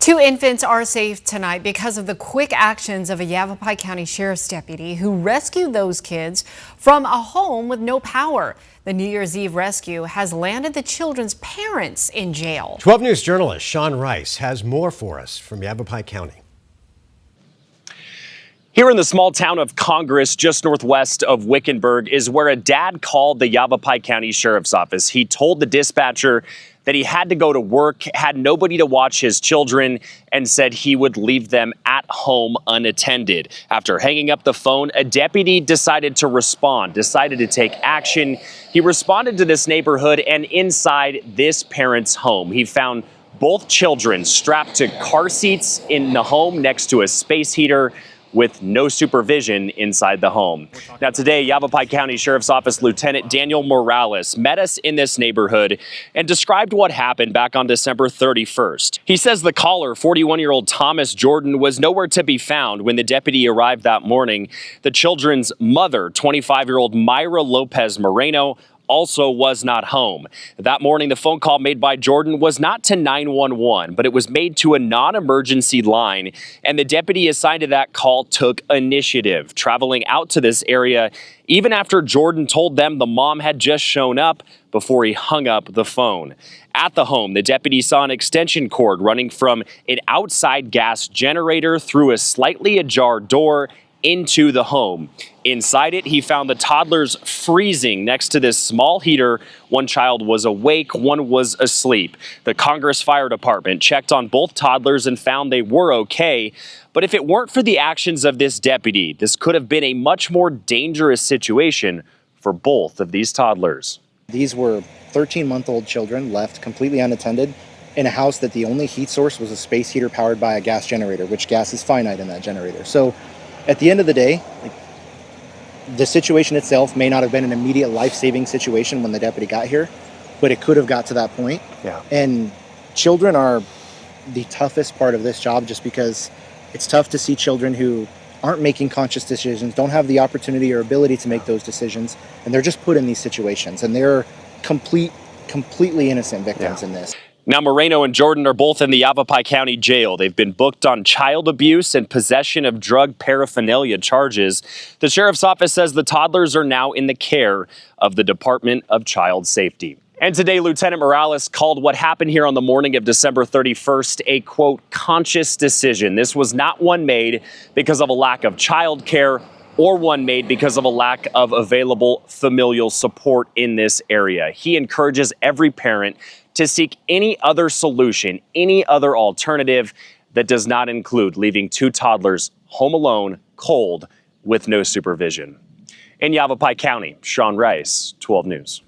Two infants are safe tonight because of the quick actions of a Yavapai County Sheriff's deputy who rescued those kids from a home with no power. The New Year's Eve rescue has landed the children's parents in jail. 12 News journalist Sean Rice has more for us from Yavapai County. Here in the small town of Congress, just northwest of Wickenburg, is where a dad called the Yavapai County Sheriff's Office. He told the dispatcher that he had to go to work, had nobody to watch his children, and said he would leave them at home unattended. After hanging up the phone, a deputy decided to respond, decided to take action. He responded to this neighborhood and inside this parent's home. He found both children strapped to car seats in the home next to a space heater, with no supervision inside the home. Now today, Yavapai County Sheriff's Office Lieutenant Daniel Morales met us in this neighborhood and described what happened back on December 31st. He says the caller, 41-year-old Thomas Jordan, was nowhere to be found when the deputy arrived that morning. The children's mother, 25-year-old Myra Lopez Moreno, also was not home. That morning, the phone call made by Jordan was not to 911, but it was made to a non-emergency line, and the deputy assigned to that call took initiative, traveling out to this area even after Jordan told them the mom had just shown up before he hung up the phone. At the home, the deputy saw an extension cord running from an outside gas generator through a slightly ajar door into the home. Inside it, he found the toddlers freezing next to this small heater. One child was awake, one was asleep. The Congress Fire Department checked on both toddlers and found they were okay. But if it weren't for the actions of this deputy, this could have been a much more dangerous situation for both of these toddlers. These were 13-month-old children left completely unattended in a house that the only heat source was a space heater powered by a gas generator, which gas is finite in that generator. So at the end of the day, the situation itself may not have been an immediate life-saving situation when the deputy got here, but it could have got to that point. Yeah. And children are the toughest part of this job just because it's tough to see children who aren't making conscious decisions, don't have the opportunity or ability to make those decisions, and they're just put in these situations, and they're completely innocent victims in this. Now, Moreno and Jordan are both in the Yavapai County Jail. They've been booked on child abuse and possession of drug paraphernalia charges. The Sheriff's Office says the toddlers are now in the care of the Department of Child Safety. And today, Lieutenant Morales called what happened here on the morning of December 31st a, quote, conscious decision. This was not one made because of a lack of child care or one made because of a lack of available familial support in this area. He encourages every parent to seek any other solution, any other alternative that does not include leaving two toddlers home alone, cold, with no supervision. In Yavapai County, Sean Rice, 12 News.